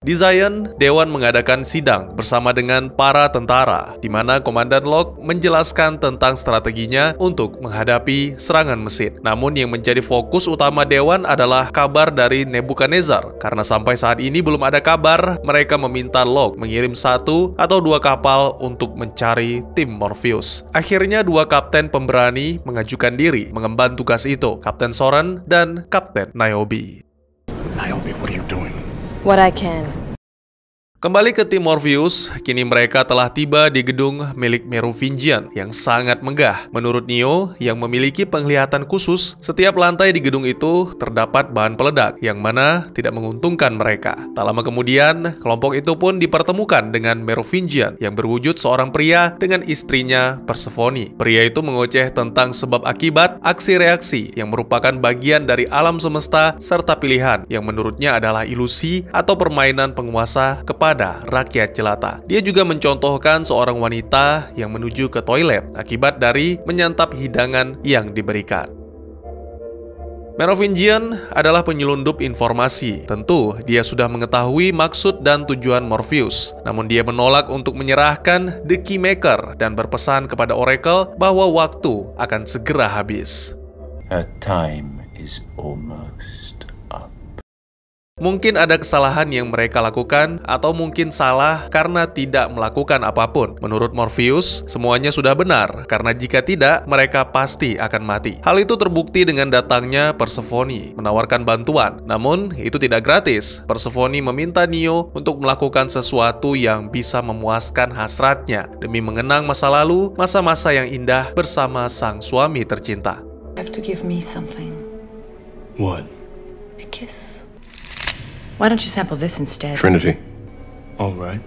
Di Zion, Dewan mengadakan sidang bersama dengan para tentara, di mana Komandan Locke menjelaskan tentang strateginya untuk menghadapi serangan mesin. Namun yang menjadi fokus utama Dewan adalah kabar dari Nebuchadnezzar, karena sampai saat ini belum ada kabar. Mereka meminta Locke mengirim 1 atau 2 kapal untuk mencari tim Morpheus. Akhirnya 2 kapten pemberani mengajukan diri mengemban tugas itu, Kapten Soren dan Kapten Niobe. Niobe, what are you doing? What I can. Kembali ke tim Morpheus, kini mereka telah tiba di gedung milik Merovingian yang sangat megah. Menurut Neo, yang memiliki penglihatan khusus, setiap lantai di gedung itu terdapat bahan peledak yang mana tidak menguntungkan mereka. Tak lama kemudian, kelompok itu pun dipertemukan dengan Merovingian yang berwujud seorang pria dengan istrinya Persephone. Pria itu mengoceh tentang sebab akibat aksi reaksi yang merupakan bagian dari alam semesta serta pilihan yang menurutnya adalah ilusi atau permainan penguasa kepada rakyat jelata. Dia juga mencontohkan seorang wanita yang menuju ke toilet akibat dari menyantap hidangan yang diberikan. Merovingian adalah penyelundup informasi. Tentu, dia sudah mengetahui maksud dan tujuan Morpheus. Namun dia menolak untuk menyerahkan The Keymaker dan berpesan kepada Oracle bahwa waktu akan segera habis. Her time is almost up. Mungkin ada kesalahan yang mereka lakukan, atau mungkin salah karena tidak melakukan apapun. Menurut Morpheus, semuanya sudah benar, karena jika tidak, mereka pasti akan mati. Hal itu terbukti dengan datangnya Persephone menawarkan bantuan. Namun, itu tidak gratis. Persephone meminta Neo untuk melakukan sesuatu yang bisa memuaskan hasratnya demi mengenang masa lalu, masa-masa yang indah bersama sang suami tercinta. You have to give me something. What? A kiss. Why don't you sample this instead? Trinity. All right.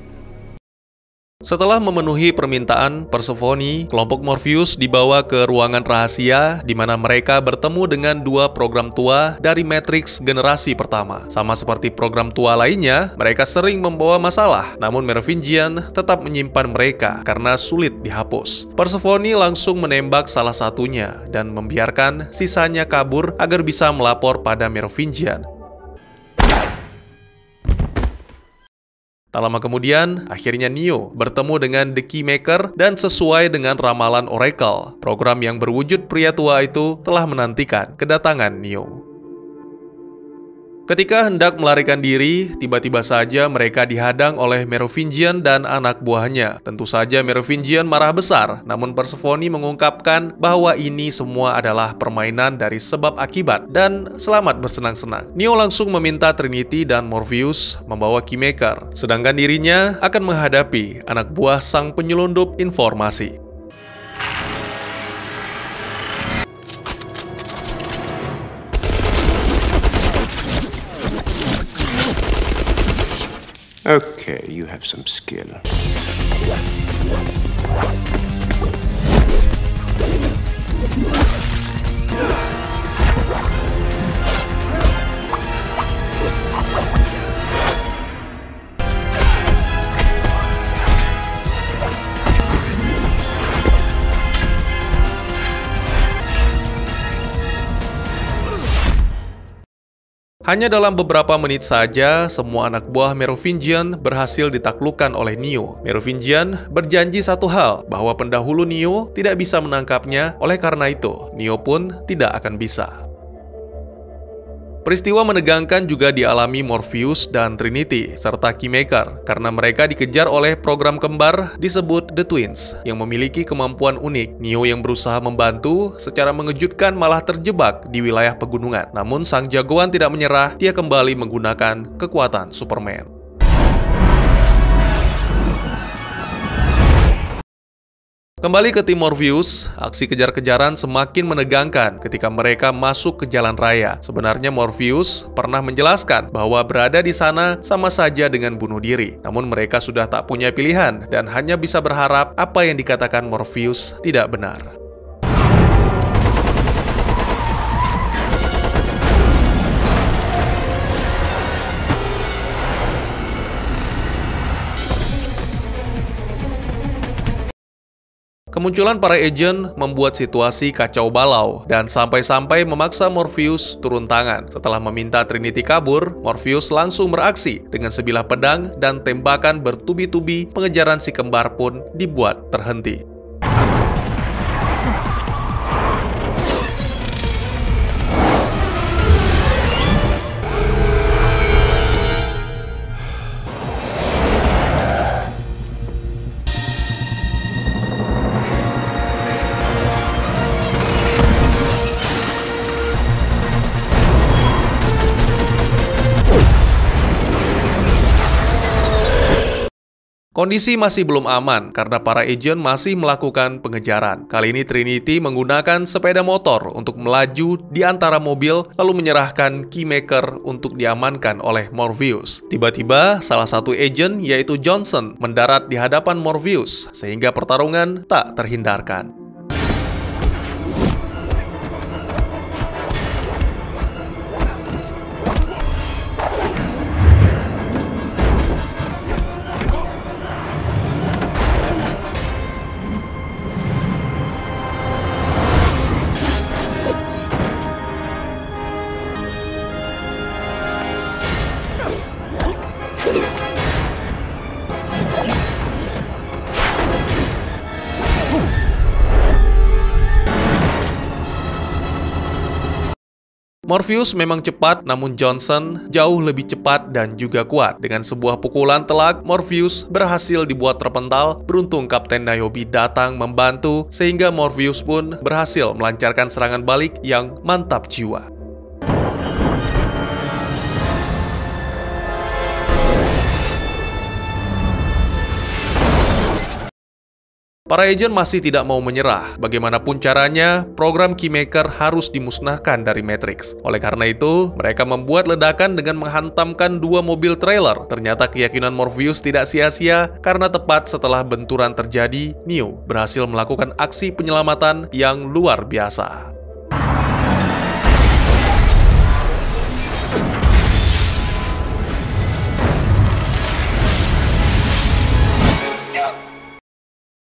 Setelah memenuhi permintaan Persephone, kelompok Morpheus dibawa ke ruangan rahasia di mana mereka bertemu dengan 2 program tua dari Matrix generasi pertama. Sama seperti program tua lainnya, mereka sering membawa masalah, namun Merovingian tetap menyimpan mereka karena sulit dihapus. Persephone langsung menembak salah satunya dan membiarkan sisanya kabur agar bisa melapor pada Merovingian. Tak lama kemudian, akhirnya Neo bertemu dengan The Keymaker dan sesuai dengan ramalan Oracle, program yang berwujud pria tua itu telah menantikan kedatangan Neo. Ketika hendak melarikan diri, tiba-tiba saja mereka dihadang oleh Merovingian dan anak buahnya. Tentu saja Merovingian marah besar, namun Persephone mengungkapkan bahwa ini semua adalah permainan dari sebab akibat dan selamat bersenang-senang. Neo langsung meminta Trinity dan Morpheus membawa Keymaker, sedangkan dirinya akan menghadapi anak buah sang penyelundup informasi. Okay, you have some skill. Hanya dalam beberapa menit saja, semua anak buah Merovingian berhasil ditaklukkan oleh Neo. Merovingian berjanji satu hal, bahwa pendahulu Neo tidak bisa menangkapnya, oleh karena itu, Neo pun tidak akan bisa. Peristiwa menegangkan juga dialami Morpheus dan Trinity, serta Keymaker, karena mereka dikejar oleh program kembar disebut The Twins, yang memiliki kemampuan unik. Neo yang berusaha membantu, secara mengejutkan malah terjebak di wilayah pegunungan. Namun sang jagoan tidak menyerah, dia kembali menggunakan kekuatan Superman. Kembali ke tim Morpheus, aksi kejar-kejaran semakin menegangkan ketika mereka masuk ke jalan raya. Sebenarnya Morpheus pernah menjelaskan bahwa berada di sana sama saja dengan bunuh diri. Namun mereka sudah tak punya pilihan dan hanya bisa berharap apa yang dikatakan Morpheus tidak benar. Kemunculan para agent membuat situasi kacau balau dan sampai-sampai memaksa Morpheus turun tangan. Setelah meminta Trinity kabur, Morpheus langsung beraksi dengan sebilah pedang dan tembakan bertubi-tubi. Pengejaran si kembar pun dibuat terhenti. Kondisi masih belum aman karena para agent masih melakukan pengejaran. Kali ini Trinity menggunakan sepeda motor untuk melaju di antara mobil lalu menyerahkan Keymaker untuk diamankan oleh Morpheus. Tiba-tiba salah satu agent yaitu Johnson mendarat di hadapan Morpheus sehingga pertarungan tak terhindarkan. Morpheus memang cepat, namun Johnson jauh lebih cepat dan juga kuat. Dengan sebuah pukulan telak, Morpheus berhasil dibuat terpental. Beruntung Kapten Niobe datang membantu, sehingga Morpheus pun berhasil melancarkan serangan balik yang mantap jiwa. Para agent masih tidak mau menyerah. Bagaimanapun caranya, program Keymaker harus dimusnahkan dari Matrix. Oleh karena itu, mereka membuat ledakan dengan menghantamkan dua mobil trailer. Ternyata keyakinan Morpheus tidak sia-sia karena tepat setelah benturan terjadi, Neo berhasil melakukan aksi penyelamatan yang luar biasa.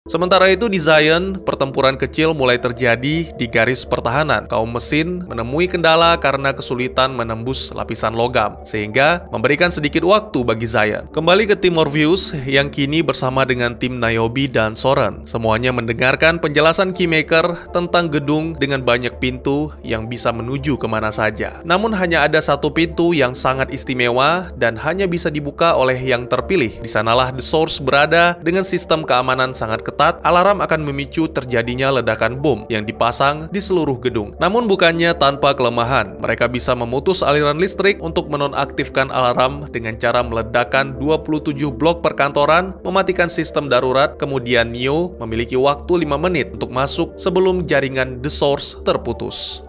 Sementara itu di Zion, pertempuran kecil mulai terjadi di garis pertahanan. Kaum mesin menemui kendala karena kesulitan menembus lapisan logam, sehingga memberikan sedikit waktu bagi Zion. Kembali ke tim Morpheus yang kini bersama dengan tim Niobe dan Soren. Semuanya mendengarkan penjelasan Keymaker tentang gedung dengan banyak pintu yang bisa menuju kemana saja. Namun hanya ada satu pintu yang sangat istimewa dan hanya bisa dibuka oleh yang terpilih. Di sanalah The Source berada dengan sistem keamanan sangat ketat. Alarm akan memicu terjadinya ledakan bom yang dipasang di seluruh gedung. Namun bukannya tanpa kelemahan, mereka bisa memutus aliran listrik untuk menonaktifkan alarm dengan cara meledakkan 27 blok perkantoran, mematikan sistem darurat, kemudian Neo memiliki waktu 5 menit untuk masuk sebelum jaringan The Source terputus.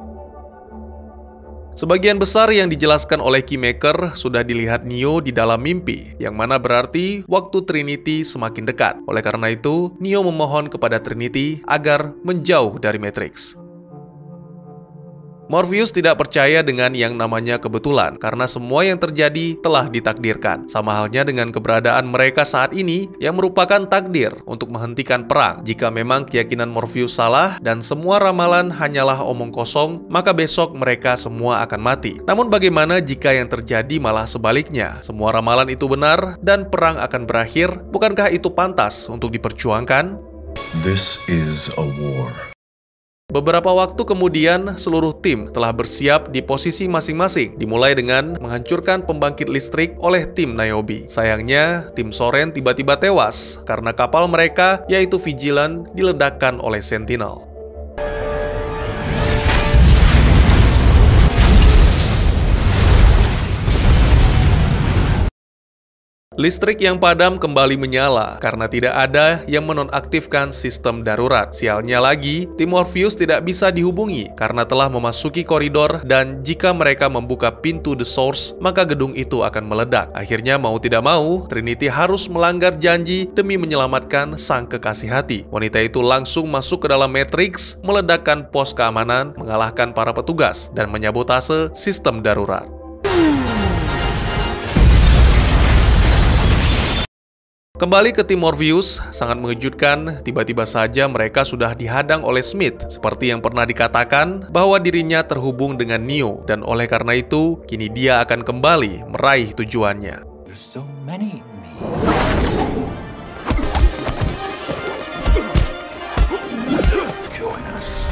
Sebagian besar yang dijelaskan oleh Keymaker sudah dilihat Neo di dalam mimpi, yang mana berarti waktu Trinity semakin dekat. Oleh karena itu, Neo memohon kepada Trinity agar menjauh dari Matrix. Morpheus tidak percaya dengan yang namanya kebetulan, karena semua yang terjadi telah ditakdirkan. Sama halnya dengan keberadaan mereka saat ini, yang merupakan takdir untuk menghentikan perang. Jika memang keyakinan Morpheus salah, dan semua ramalan hanyalah omong kosong, maka besok mereka semua akan mati. Namun bagaimana jika yang terjadi malah sebaliknya? Semua ramalan itu benar, dan perang akan berakhir. Bukankah itu pantas untuk diperjuangkan? This is a war. Beberapa waktu kemudian, seluruh tim telah bersiap di posisi masing-masing, dimulai dengan menghancurkan pembangkit listrik oleh tim Niobe. Sayangnya, tim Soren tiba-tiba tewas karena kapal mereka, yaitu Vigilant, diledakkan oleh Sentinel. Listrik yang padam kembali menyala karena tidak ada yang menonaktifkan sistem darurat. Sialnya lagi, tim Morpheus tidak bisa dihubungi karena telah memasuki koridor, dan jika mereka membuka pintu The Source, maka gedung itu akan meledak. Akhirnya mau tidak mau, Trinity harus melanggar janji demi menyelamatkan sang kekasih hati. Wanita itu langsung masuk ke dalam Matrix, meledakkan pos keamanan, mengalahkan para petugas, dan menyabotase sistem darurat. Kembali ke tim Morpheus, sangat mengejutkan, tiba-tiba saja mereka sudah dihadang oleh Smith, seperti yang pernah dikatakan bahwa dirinya terhubung dengan Neo, dan oleh karena itu, kini dia akan kembali meraih tujuannya. There's so many me. Join us.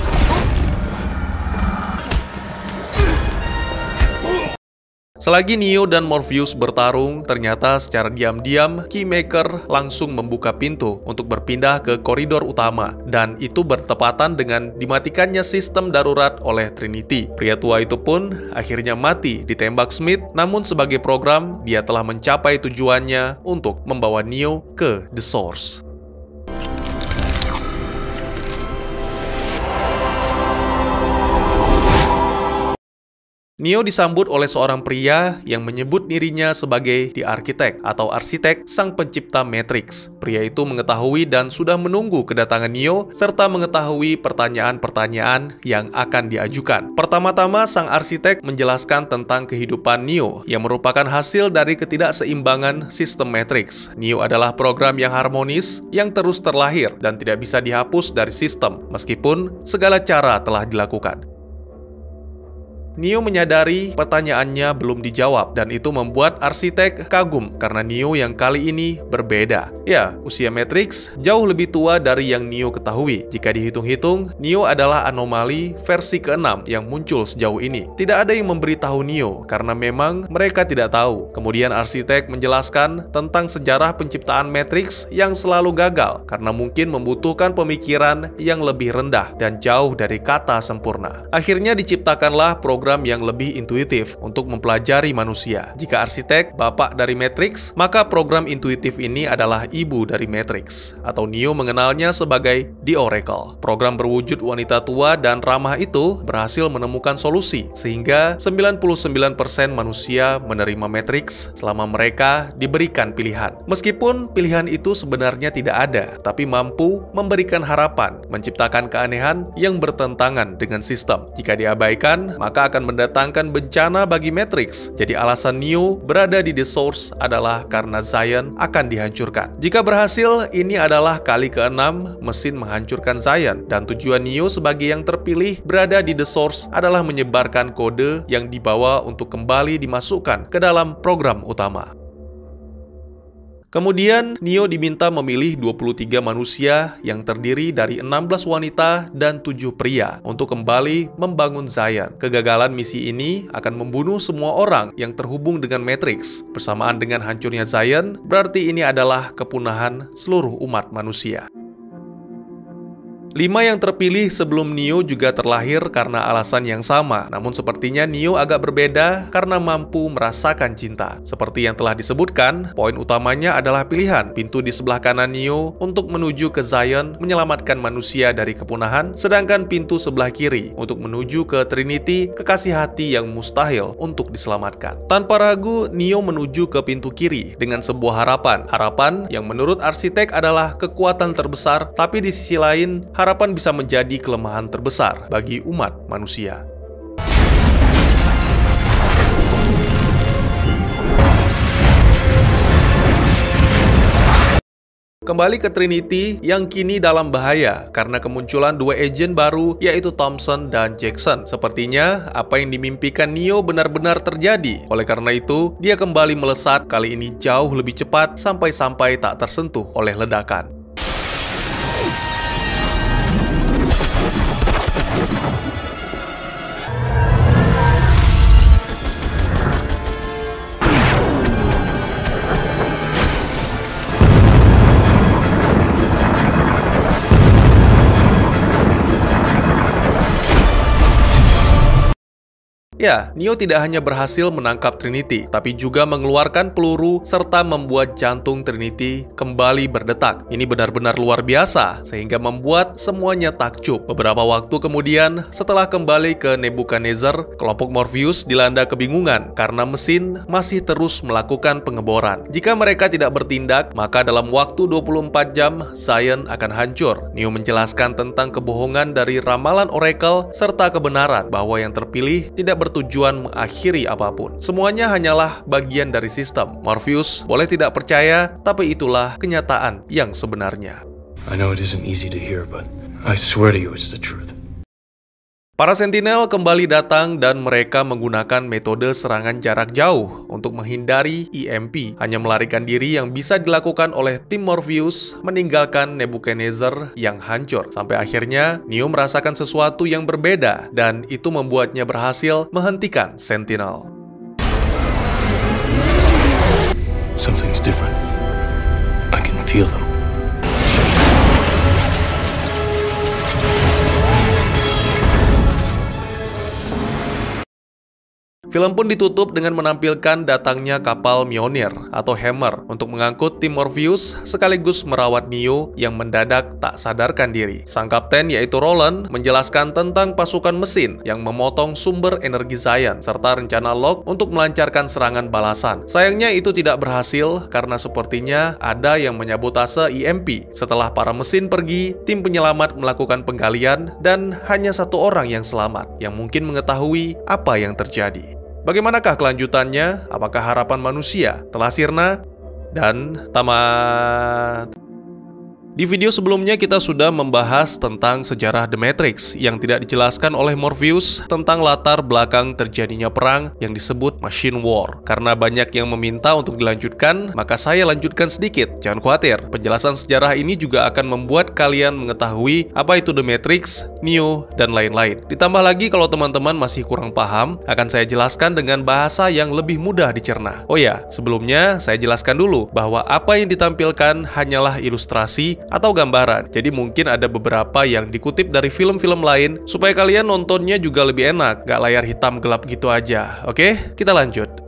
Selagi Neo dan Morpheus bertarung, ternyata secara diam-diam, Keymaker langsung membuka pintu untuk berpindah ke koridor utama, dan itu bertepatan dengan dimatikannya sistem darurat oleh Trinity. Pria tua itu pun akhirnya mati ditembak Smith, namun sebagai program, dia telah mencapai tujuannya untuk membawa Neo ke The Source. Neo disambut oleh seorang pria yang menyebut dirinya sebagai The Architect atau arsitek sang pencipta Matrix. Pria itu mengetahui dan sudah menunggu kedatangan Neo serta mengetahui pertanyaan-pertanyaan yang akan diajukan. Pertama-tama, sang arsitek menjelaskan tentang kehidupan Neo yang merupakan hasil dari ketidakseimbangan sistem Matrix. Neo adalah program yang harmonis yang terus terlahir dan tidak bisa dihapus dari sistem meskipun segala cara telah dilakukan. Neo menyadari pertanyaannya belum dijawab dan itu membuat arsitek kagum karena Neo yang kali ini berbeda. Ya, usia Matrix jauh lebih tua dari yang Neo ketahui. Jika dihitung-hitung, Neo adalah anomali versi ke-6 yang muncul sejauh ini. Tidak ada yang memberitahu Neo karena memang mereka tidak tahu. Kemudian arsitek menjelaskan tentang sejarah penciptaan Matrix yang selalu gagal karena mungkin membutuhkan pemikiran yang lebih rendah dan jauh dari kata sempurna. Akhirnya diciptakanlah program yang lebih intuitif untuk mempelajari manusia. Jika arsitek bapak dari Matrix, maka program intuitif ini adalah ibu dari Matrix, atau Neo mengenalnya sebagai The Oracle. Program berwujud wanita tua dan ramah itu berhasil menemukan solusi, sehingga 99% manusia menerima Matrix selama mereka diberikan pilihan. Meskipun pilihan itu sebenarnya tidak ada, tapi mampu memberikan harapan, menciptakan keanehan yang bertentangan dengan sistem. Jika diabaikan, maka akan mendatangkan bencana bagi Matrix. Jadi alasan Neo berada di The Source adalah karena Zion akan dihancurkan. Jika berhasil, ini adalah kali ke-6 mesin menghancurkan Zion, dan tujuan Neo sebagai yang terpilih berada di The Source adalah menyebarkan kode yang dibawa untuk kembali dimasukkan ke dalam program utama. Kemudian, Neo diminta memilih 23 manusia yang terdiri dari 16 wanita dan 7 pria untuk kembali membangun Zion. Kegagalan misi ini akan membunuh semua orang yang terhubung dengan Matrix. Bersamaan dengan hancurnya Zion, berarti ini adalah kepunahan seluruh umat manusia. 5 yang terpilih sebelum Neo juga terlahir karena alasan yang sama. Namun sepertinya Neo agak berbeda karena mampu merasakan cinta. Seperti yang telah disebutkan, poin utamanya adalah pilihan pintu di sebelah kanan Neo untuk menuju ke Zion menyelamatkan manusia dari kepunahan, sedangkan pintu sebelah kiri untuk menuju ke Trinity, kekasih hati yang mustahil untuk diselamatkan. Tanpa ragu, Neo menuju ke pintu kiri dengan sebuah harapan. Harapan yang menurut arsitek adalah kekuatan terbesar, tapi di sisi lain, harapan bisa menjadi kelemahan terbesar bagi umat manusia. Kembali ke Trinity yang kini dalam bahaya karena kemunculan 2 agen baru yaitu Thompson dan Jackson. Sepertinya apa yang dimimpikan Neo benar-benar terjadi. Oleh karena itu, dia kembali melesat, kali ini jauh lebih cepat sampai-sampai tak tersentuh oleh ledakan. Ya, Neo tidak hanya berhasil menangkap Trinity, tapi juga mengeluarkan peluru serta membuat jantung Trinity kembali berdetak. Ini benar-benar luar biasa, sehingga membuat semuanya takjub. Beberapa waktu kemudian, setelah kembali ke Nebuchadnezzar, kelompok Morpheus dilanda kebingungan karena mesin masih terus melakukan pengeboran. Jika mereka tidak bertindak, maka dalam waktu 24 jam, Zion akan hancur. Neo menjelaskan tentang kebohongan dari ramalan Oracle serta kebenaran bahwa yang terpilih tidak bertemu bertujuan mengakhiri apapun. Semuanya hanyalah bagian dari sistem. Morpheus boleh tidak percaya, tapi itulah kenyataan yang sebenarnya. I know it isn't easy to hear, but I swear to you it's the truth. Para Sentinel kembali datang dan mereka menggunakan metode serangan jarak jauh untuk menghindari EMP. Hanya melarikan diri yang bisa dilakukan oleh tim Morpheus meninggalkan Nebuchadnezzar yang hancur. Sampai akhirnya Neo merasakan sesuatu yang berbeda dan itu membuatnya berhasil menghentikan Sentinel. Something's different. I can feel them. Film pun ditutup dengan menampilkan datangnya kapal Mjolnir atau Hammer untuk mengangkut tim Morpheus sekaligus merawat Neo yang mendadak tak sadarkan diri. Sang kapten yaitu Roland menjelaskan tentang pasukan mesin yang memotong sumber energi Zion serta rencana Locke untuk melancarkan serangan balasan. Sayangnya itu tidak berhasil karena sepertinya ada yang menyabotase EMP. Setelah para mesin pergi, tim penyelamat melakukan penggalian dan hanya satu orang yang selamat yang mungkin mengetahui apa yang terjadi. Bagaimanakah kelanjutannya? Apakah harapan manusia telah sirna dan tamat? Di video sebelumnya kita sudah membahas tentang sejarah The Matrix yang tidak dijelaskan oleh Morpheus tentang latar belakang terjadinya perang yang disebut Machine War. Karena banyak yang meminta untuk dilanjutkan, maka saya lanjutkan sedikit. Jangan khawatir, penjelasan sejarah ini juga akan membuat kalian mengetahui apa itu The Matrix, Neo, dan lain-lain. Ditambah lagi kalau teman-teman masih kurang paham, akan saya jelaskan dengan bahasa yang lebih mudah dicerna. Oh ya, sebelumnya saya jelaskan dulu bahwa apa yang ditampilkan hanyalah ilustrasi atau gambaran. Jadi mungkin ada beberapa yang dikutip dari film-film lain supaya kalian nontonnya juga lebih enak, gak layar hitam gelap gitu aja. Oke, kita lanjut.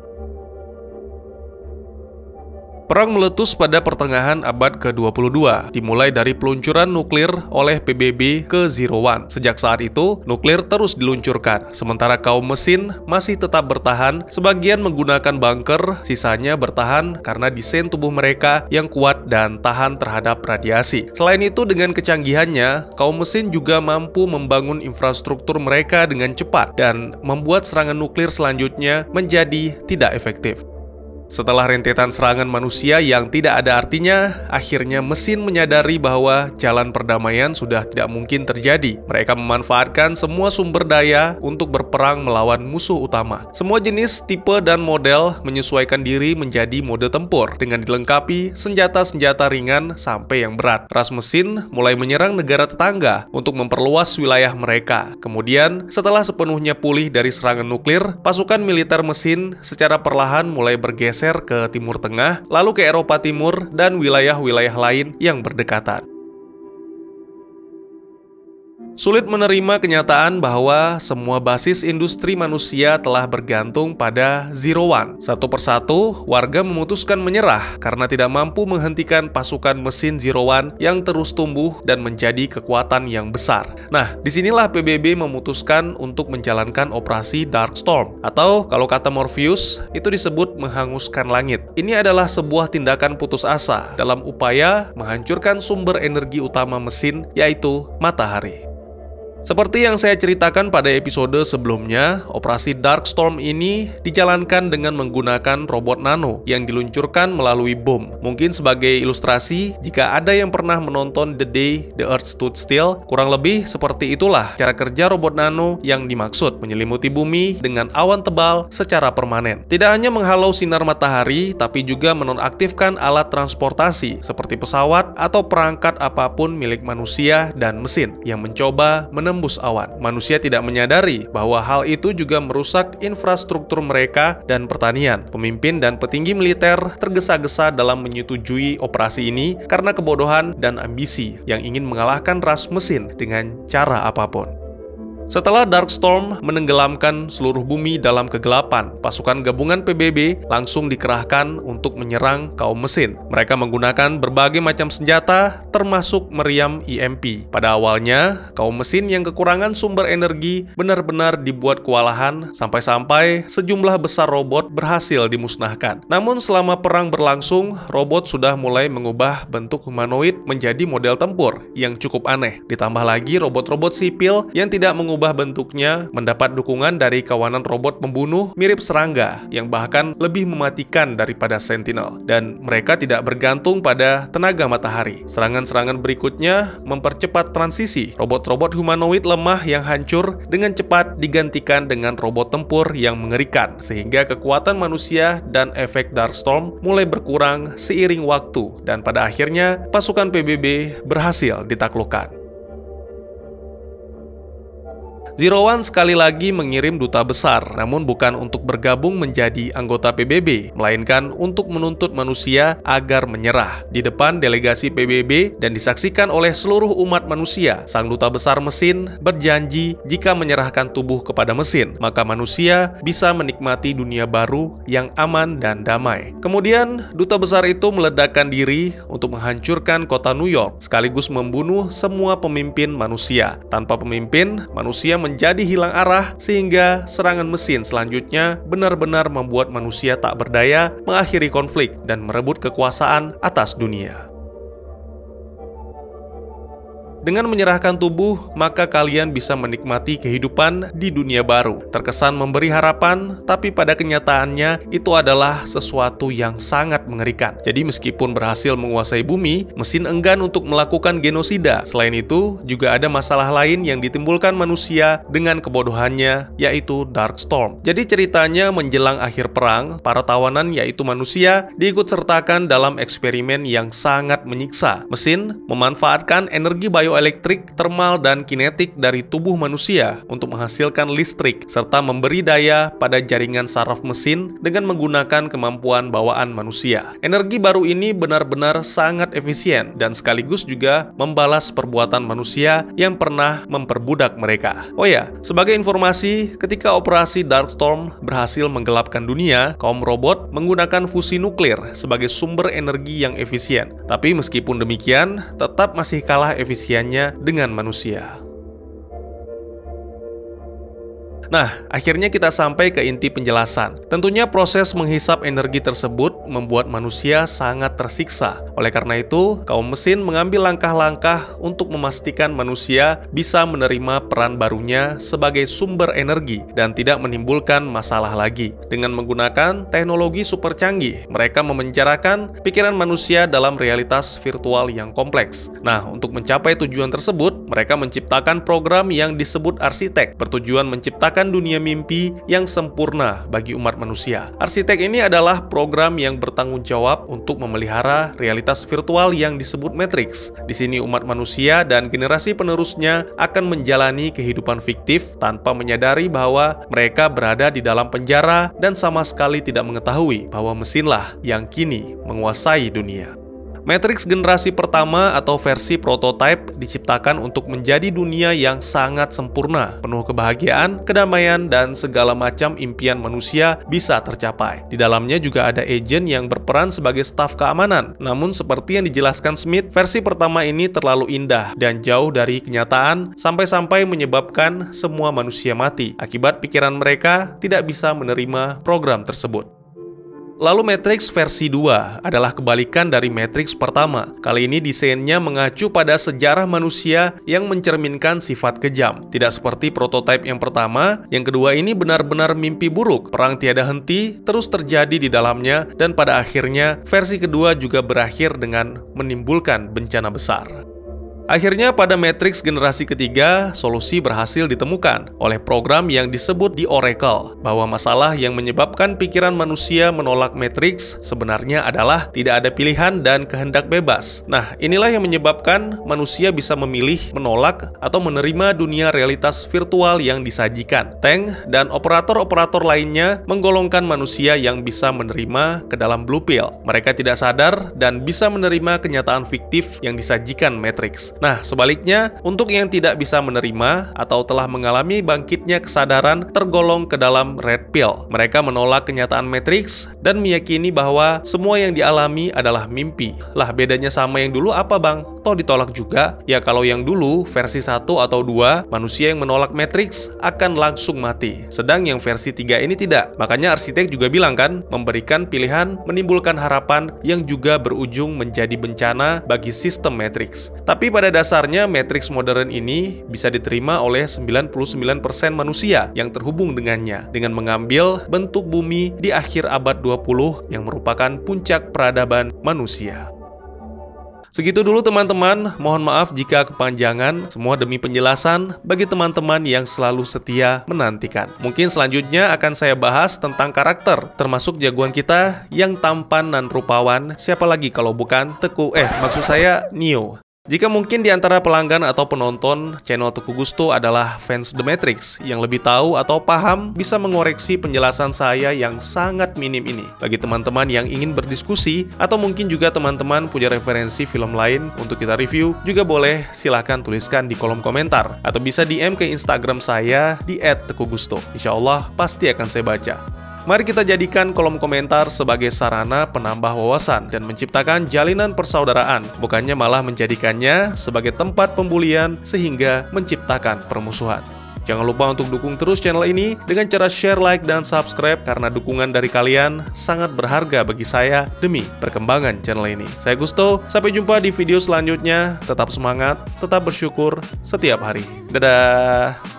Perang meletus pada pertengahan abad ke-22, dimulai dari peluncuran nuklir oleh PBB ke Zero One. Sejak saat itu, nuklir terus diluncurkan, sementara kaum mesin masih tetap bertahan, sebagian menggunakan bunker, sisanya bertahan karena desain tubuh mereka yang kuat dan tahan terhadap radiasi. Selain itu, dengan kecanggihannya, kaum mesin juga mampu membangun infrastruktur mereka dengan cepat dan membuat serangan nuklir selanjutnya menjadi tidak efektif. Setelah rentetan serangan manusia yang tidak ada artinya, akhirnya mesin menyadari bahwa jalan perdamaian sudah tidak mungkin terjadi. Mereka memanfaatkan semua sumber daya untuk berperang melawan musuh utama. Semua jenis, tipe, dan model menyesuaikan diri menjadi mode tempur dengan dilengkapi senjata-senjata ringan sampai yang berat. Ras mesin mulai menyerang negara tetangga untuk memperluas wilayah mereka. Kemudian, setelah sepenuhnya pulih dari serangan nuklir, pasukan militer mesin secara perlahan mulai bergeser ke Timur Tengah, lalu ke Eropa Timur dan wilayah-wilayah lain yang berdekatan. Sulit menerima kenyataan bahwa semua basis industri manusia telah bergantung pada Zero One. Satu persatu, warga memutuskan menyerah karena tidak mampu menghentikan pasukan mesin Zero One yang terus tumbuh dan menjadi kekuatan yang besar. Nah, disinilah PBB memutuskan untuk menjalankan operasi Darkstorm, atau kalau kata Morpheus, itu disebut menghanguskan langit. Ini adalah sebuah tindakan putus asa dalam upaya menghancurkan sumber energi utama mesin, yaitu matahari. Seperti yang saya ceritakan pada episode sebelumnya, operasi Darkstorm ini dijalankan dengan menggunakan robot nano yang diluncurkan melalui bom. Mungkin sebagai ilustrasi, jika ada yang pernah menonton The Day the Earth Stood Still, kurang lebih seperti itulah cara kerja robot nano yang dimaksud, menyelimuti bumi dengan awan tebal secara permanen. Tidak hanya menghalau sinar matahari, tapi juga menonaktifkan alat transportasi seperti pesawat atau perangkat apapun milik manusia dan mesin yang mencoba menembus awan. Manusia tidak menyadari bahwa hal itu juga merusak infrastruktur mereka dan pertanian. Pemimpin dan petinggi militer tergesa-gesa dalam menyetujui operasi ini karena kebodohan dan ambisi yang ingin mengalahkan ras mesin dengan cara apapun. Setelah Darkstorm menenggelamkan seluruh bumi dalam kegelapan, pasukan gabungan PBB langsung dikerahkan untuk menyerang kaum mesin. Mereka menggunakan berbagai macam senjata, termasuk meriam EMP. Pada awalnya, kaum mesin yang kekurangan sumber energi benar-benar dibuat kewalahan, sampai-sampai sejumlah besar robot berhasil dimusnahkan. Namun selama perang berlangsung, robot sudah mulai mengubah bentuk humanoid menjadi model tempur yang cukup aneh. Ditambah lagi robot-robot sipil yang tidak mengubah mengubah bentuknya mendapat dukungan dari kawanan robot pembunuh mirip serangga yang bahkan lebih mematikan daripada Sentinel, dan mereka tidak bergantung pada tenaga matahari. Serangan-serangan berikutnya mempercepat transisi robot-robot humanoid lemah yang hancur dengan cepat digantikan dengan robot tempur yang mengerikan, sehingga kekuatan manusia dan efek Darkstorm mulai berkurang seiring waktu, dan pada akhirnya pasukan PBB berhasil ditaklukkan. Zero One sekali lagi mengirim duta besar, namun bukan untuk bergabung menjadi anggota PBB, melainkan untuk menuntut manusia agar menyerah di depan delegasi PBB dan disaksikan oleh seluruh umat manusia. Sang duta besar mesin berjanji jika menyerahkan tubuh kepada mesin, maka manusia bisa menikmati dunia baru yang aman dan damai. Kemudian, duta besar itu meledakkan diri untuk menghancurkan kota New York, sekaligus membunuh semua pemimpin manusia. Tanpa pemimpin, manusia menjadi hilang arah, sehingga serangan mesin selanjutnya benar-benar membuat manusia tak berdaya mengakhiri konflik dan merebut kekuasaan atas dunia. Dengan menyerahkan tubuh, maka kalian bisa menikmati kehidupan di dunia baru. Terkesan memberi harapan, tapi pada kenyataannya itu adalah sesuatu yang sangat mengerikan. Jadi meskipun berhasil menguasai bumi, mesin enggan untuk melakukan genosida. Selain itu, juga ada masalah lain yang ditimbulkan manusia dengan kebodohannya, yaitu Darkstorm. Jadi ceritanya menjelang akhir perang, para tawanan yaitu manusia diikutsertakan dalam eksperimen yang sangat menyiksa. Mesin memanfaatkan energi bioelektrik, termal, dan kinetik dari tubuh manusia untuk menghasilkan listrik, serta memberi daya pada jaringan saraf mesin dengan menggunakan kemampuan bawaan manusia. Energi baru ini benar-benar sangat efisien dan sekaligus juga membalas perbuatan manusia yang pernah memperbudak mereka. Oh ya, sebagai informasi, ketika operasi Darkstorm berhasil menggelapkan dunia, kaum robot menggunakan fusi nuklir sebagai sumber energi yang efisien. Tapi meskipun demikian, tetap masih kalah efisiennya dengan manusia. Nah, akhirnya kita sampai ke inti penjelasan. Tentunya proses menghisap energi tersebut membuat manusia sangat tersiksa. Oleh karena itu, kaum mesin mengambil langkah-langkah untuk memastikan manusia bisa menerima peran barunya sebagai sumber energi dan tidak menimbulkan masalah lagi. Dengan menggunakan teknologi super canggih, mereka memenjarakan pikiran manusia dalam realitas virtual yang kompleks. Nah, untuk mencapai tujuan tersebut, mereka menciptakan program yang disebut arsitek, bertujuan menciptakan dunia mimpi yang sempurna bagi umat manusia. Arsitek ini adalah program yang bertanggung jawab untuk memelihara realitas virtual yang disebut Matrix. Di sini umat manusia dan generasi penerusnya akan menjalani kehidupan fiktif tanpa menyadari bahwa mereka berada di dalam penjara dan sama sekali tidak mengetahui bahwa mesinlah yang kini menguasai dunia. Matrix generasi pertama atau versi prototype diciptakan untuk menjadi dunia yang sangat sempurna, penuh kebahagiaan, kedamaian, dan segala macam impian manusia bisa tercapai. Di dalamnya juga ada agent yang berperan sebagai staf keamanan. Namun seperti yang dijelaskan Smith, versi pertama ini terlalu indah dan jauh dari kenyataan sampai-sampai menyebabkan semua manusia mati akibat pikiran mereka tidak bisa menerima program tersebut. Lalu Matrix versi 2 adalah kebalikan dari Matrix pertama. Kali ini desainnya mengacu pada sejarah manusia yang mencerminkan sifat kejam. Tidak seperti prototipe yang pertama, yang kedua ini benar-benar mimpi buruk. Perang tiada henti terus terjadi di dalamnya, dan pada akhirnya versi kedua juga berakhir dengan menimbulkan bencana besar. Akhirnya pada Matrix generasi ketiga, solusi berhasil ditemukan oleh program yang disebut The Oracle, bahwa masalah yang menyebabkan pikiran manusia menolak Matrix sebenarnya adalah tidak ada pilihan dan kehendak bebas. Nah, inilah yang menyebabkan manusia bisa memilih menolak atau menerima dunia realitas virtual yang disajikan. Tank dan operator-operator lainnya menggolongkan manusia yang bisa menerima ke dalam Blue Pill. Mereka tidak sadar dan bisa menerima kenyataan fiktif yang disajikan Matrix. Nah, sebaliknya, untuk yang tidak bisa menerima atau telah mengalami bangkitnya kesadaran tergolong ke dalam Red Pill. Mereka menolak kenyataan Matrix dan meyakini bahwa semua yang dialami adalah mimpi. Lah, bedanya sama yang dulu apa, Bang? toh ditolak juga. Ya kalau yang dulu versi 1 atau 2, manusia yang menolak Matrix akan langsung mati. Sedang yang versi 3 ini tidak. Makanya arsitek juga bilang kan, memberikan pilihan menimbulkan harapan yang juga berujung menjadi bencana bagi sistem Matrix. Tapi pada dasarnya Matrix modern ini bisa diterima oleh 99% manusia yang terhubung dengannya dengan mengambil bentuk bumi di akhir abad 20 yang merupakan puncak peradaban manusia. Segitu dulu teman-teman, mohon maaf jika kepanjangan, semua demi penjelasan bagi teman-teman yang selalu setia menantikan. Mungkin selanjutnya akan saya bahas tentang karakter, termasuk jagoan kita yang tampan dan rupawan, siapa lagi kalau bukan maksud saya Neo. Jika mungkin di antara pelanggan atau penonton channel Teuku Gusto adalah fans The Matrix yang lebih tahu atau paham, bisa mengoreksi penjelasan saya yang sangat minim ini. Bagi teman-teman yang ingin berdiskusi atau mungkin juga teman-teman punya referensi film lain untuk kita review, juga boleh silahkan tuliskan di kolom komentar atau bisa DM ke Instagram saya di @teukugusto. Insya Allah pasti akan saya baca. Mari kita jadikan kolom komentar sebagai sarana penambah wawasan dan menciptakan jalinan persaudaraan, bukannya malah menjadikannya sebagai tempat pembulian sehingga menciptakan permusuhan. Jangan lupa untuk dukung terus channel ini dengan cara share, like, dan subscribe karena dukungan dari kalian sangat berharga bagi saya demi perkembangan channel ini. Saya Gusto, sampai jumpa di video selanjutnya. Tetap semangat, tetap bersyukur setiap hari. Dadah!